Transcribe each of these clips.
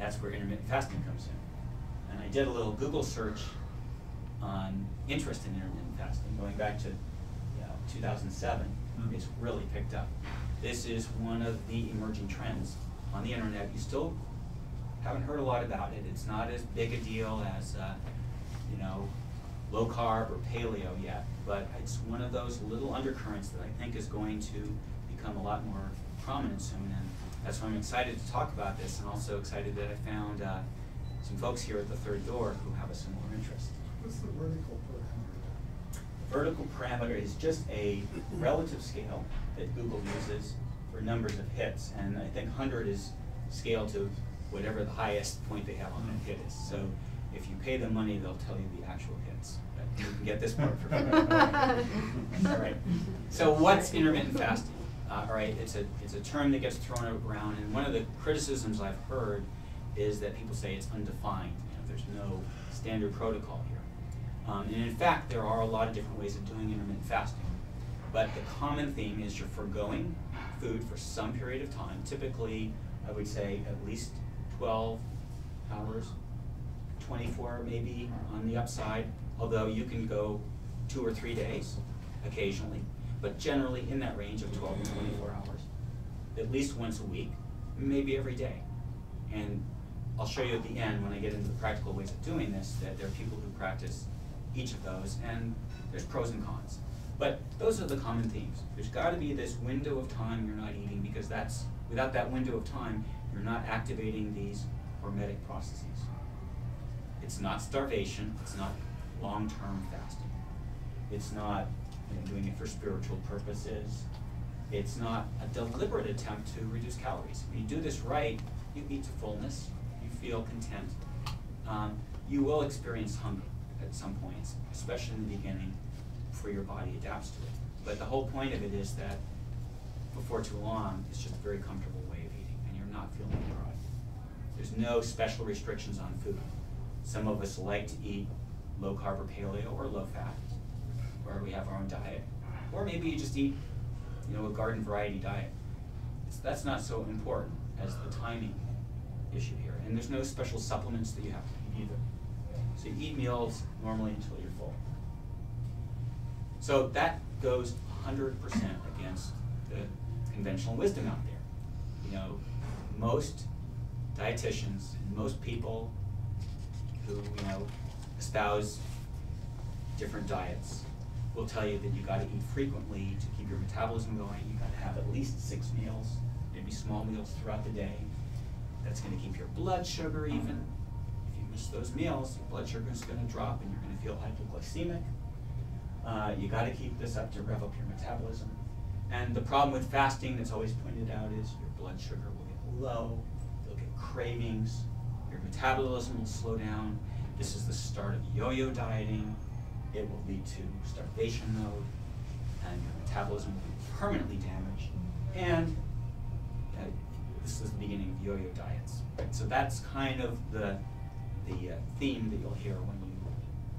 That's where intermittent fasting comes in. And I did a little Google search on interest in intermittent fasting, going back to 2007. It's really picked up. This is one of the emerging trends on the internet. You still haven't heard a lot about it. It's not as big a deal as low carb or paleo yet, but it's one of those little undercurrents that I think is going to become a lot more prominent soon, and that's why I'm excited to talk about this, and also excited that I found some folks here at the third door who have a similar interest. What's the vertical parameter? The vertical parameter is just a relative scale that Google uses for numbers of hits, and I think 100 is scaled to whatever the highest point they have on that hit is. So if you pay them money, they'll tell you the actual hits. But you can get this part for free. All right. So what's intermittent fasting? All right, it's a term that gets thrown around, and one of the criticisms I've heard is that people say it's undefined. There's no standard protocol here. And in fact, there are a lot of different ways of doing intermittent fasting. But the common theme is you're foregoing food for some period of time. Typically, I would say at least 12 hours, 24 maybe on the upside, although you can go 2 or 3 days occasionally, but generally in that range of 12 to 24 hours, at least once a week, maybe every day. And I'll show you at the end, when I get into the practical ways of doing this, that there are people who practice each of those, and there's pros and cons. But those are the common themes. There's got to be this window of time you're not eating, because without that window of time, you're not activating these hormetic processes. It's not starvation. It's not long-term fasting. It's not doing it for spiritual purposes. It's not a deliberate attempt to reduce calories. When you do this right, you eat to fullness. You feel content. You will experience hunger at some points, especially in the beginning, before your body adapts to it. But the whole point of it is that before too long, it's just a very comfortable way of eating, and you're not feeling deprived. There's no special restrictions on food. Some of us like to eat low carb or paleo or low fat, where we have our own diet. Or maybe you just eat a garden variety diet. That's not so important as the timing issue here. And there's no special supplements that you have to eat either. So you eat meals normally until you're full. So that goes 100% against the conventional wisdom out there. Most dietitians and most people who espouse different diets will tell you that you got to eat frequently to keep your metabolism going. You got to have at least 6 meals, maybe small meals throughout the day. That's going to keep your blood sugar even. If you miss those meals, your blood sugar is going to drop and you're going to feel hypoglycemic. You got to keep this up to rev up your metabolism. And the problem with fasting that's always pointed out is your blood sugar will get low, you'll get cravings, your metabolism will slow down. This is the start of yo-yo dieting. It will lead to starvation mode, and your metabolism will be permanently damaged. And this is the beginning of yo-yo diets. Right? So that's kind of the theme that you'll hear when you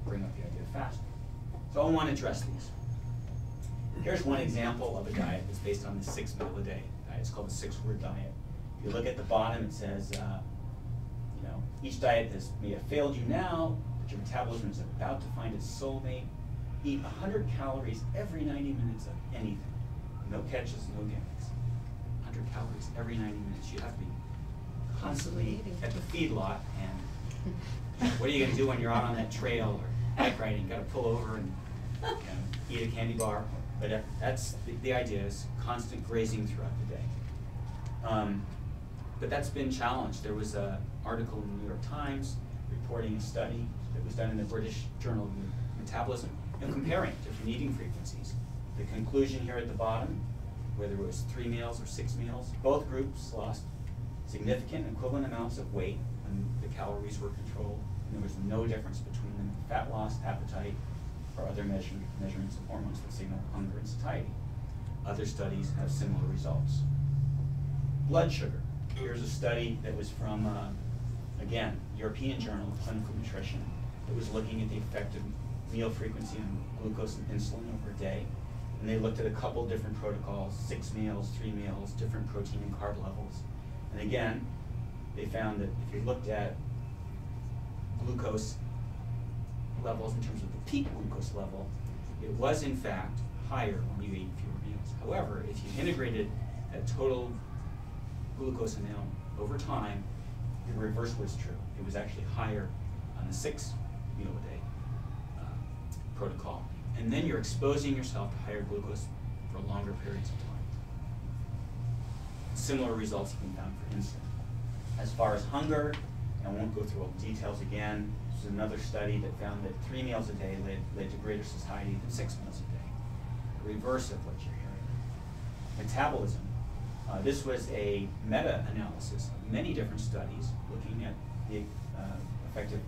bring up the idea of fasting. So I want to address these. Here's one example of a diet that's based on the 6 meal a day diet. It's called the 6-word diet. If you look at the bottom, it says, each diet may have failed you now, but your metabolism is about to find its soulmate. Eat 100 calories every 90 minutes of anything. No catches, no gimmicks. 100 calories every 90 minutes. You have to be constantly at the feedlot, and what are you going to do when you're out on that trail or bike riding? You've got to pull over and eat a candy bar. But that's the idea, is constant grazing throughout the day. But that's been challenged. There was an article in the New York Times reporting a study that was done in the British Journal of Metabolism and comparing different eating frequencies. The conclusion here at the bottom, whether it was 3 meals or 6 meals, both groups lost significant equivalent amounts of weight when the calories were controlled, and there was no difference between them: fat loss, appetite, or other measurements of hormones that signal hunger and satiety. Other studies have similar results. Blood sugar. Here's a study that was from, again, European Journal of Clinical Nutrition, that was looking at the effect of meal frequency on glucose and insulin over a day. And they looked at a couple different protocols: 6 meals, 3 meals, different protein and carb levels. And again, they found that if you looked at glucose levels in terms of the peak glucose level, it was in fact higher when you ate fewer meals. However, if you integrated that total glucose amount over time, the reverse was true. It was actually higher on the 6 meal a day protocol. And then you're exposing yourself to higher glucose for longer periods of time. Similar results have been found for insulin. As far as hunger, and I won't go through all the details again, this is another study that found that 3 meals a day led to greater satiety than 6 meals a day. The reverse of what you're hearing. Metabolism. This was a meta-analysis of many different studies looking at the effective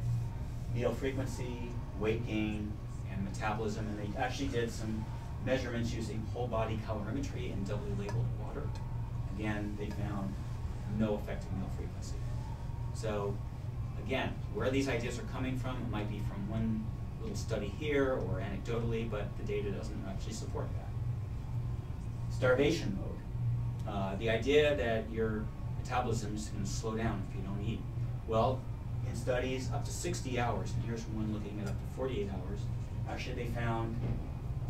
meal frequency, weight gain, and metabolism, and they actually did some measurements using whole body calorimetry and doubly labeled water. Again, they found no effective meal frequency. So again, where these ideas are coming from, it might be from one little study here or anecdotally, but the data doesn't actually support that. Starvation mode. The idea that your metabolism is going to slow down if you don't eat. Well, in studies up to 60 hours, and here's one looking at up to 48 hours, actually they found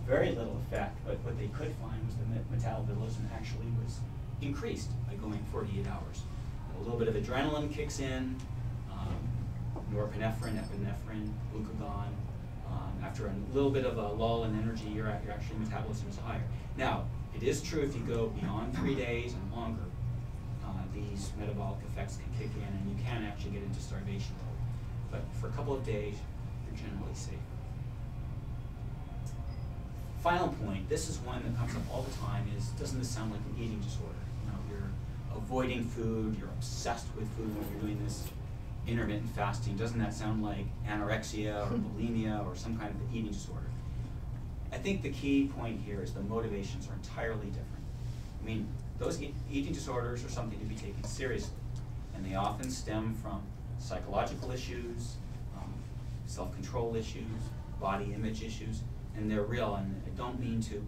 very little effect, but what they could find was the metabolism actually was increased by going 48 hours. A little bit of adrenaline kicks in, norepinephrine, epinephrine, glucagon. After a little bit of a lull in energy, your actual metabolism is higher. Now, it is true if you go beyond 3 days and longer, these metabolic effects can kick in and you can actually get into starvation mode. But for a couple of days, you're generally safe. Final point, this is one that comes up all the time, is doesn't this sound like an eating disorder? You know, you're avoiding food, you're obsessed with food when you're doing this intermittent fasting. Doesn't that sound like anorexia or bulimia or some kind of eating disorder? I think the key point here is the motivations are entirely different. I mean, those eating disorders are something to be taken seriously, and they often stem from psychological issues, self-control issues, body image issues, and they're real, and I don't mean to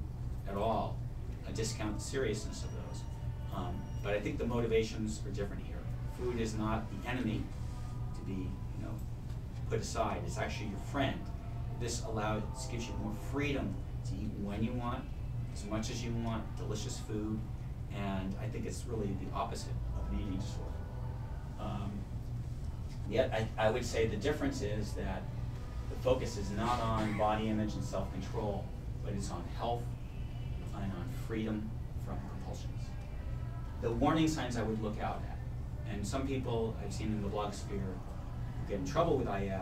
at all discount the seriousness of those. But I think the motivations are different here. Food is not the enemy to be, put aside. It's actually your friend. This gives you more freedom to eat when you want, as much as you want, delicious food, and I think it's really the opposite of an eating disorder. Yet I would say the difference is that the focus is not on body image and self-control, but it's on health and on freedom from compulsions. The warning signs I would look out at, and some people I've seen in the blogosphere who get in trouble with IF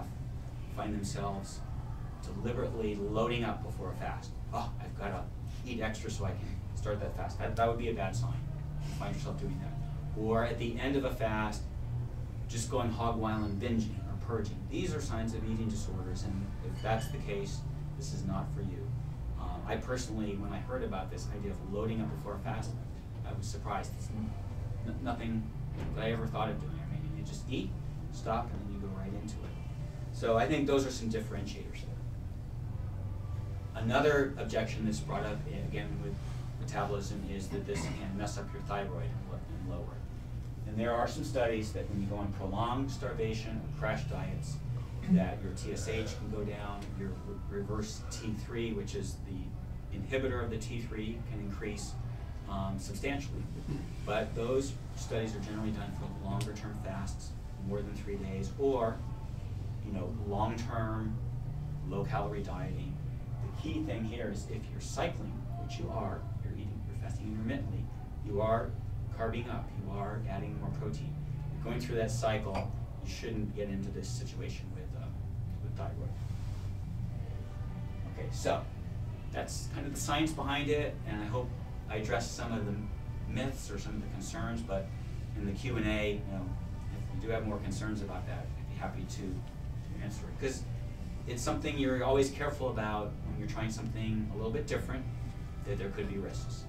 find themselves deliberately loading up before a fast. Oh, I've got to eat extra so I can start that fast. That would be a bad sign. You find yourself doing that. Or at the end of a fast, just going hog wild and binging or purging. These are signs of eating disorders, and if that's the case, this is not for you. I personally, when I heard about this idea of loading up before a fast, I was surprised. It's nothing that I ever thought of doing. I mean, you just eat, stop, and then you go right into it. So I think those are some differentiators there. Another objection that's brought up, again, with metabolism is that this can mess up your thyroid and lower it. And there are some studies that when you go on prolonged starvation or crash diets, that your TSH can go down, your reverse T3, which is the inhibitor of the T3, can increase substantially. But those studies are generally done for longer term fasts, more than 3 days, or long-term, low-calorie dieting. The key thing here is if you're cycling, which you are, you're fasting intermittently, you are carving up, you are adding more protein. You're going through that cycle, you shouldn't get into this situation with thyroid. Okay, so that's kind of the science behind it, and I hope I addressed some of the myths or some of the concerns, but in the Q&A, if you do have more concerns about that, I'd be happy to answer it. Because it's something you're always careful about when you're trying something a little bit different, that there could be risks.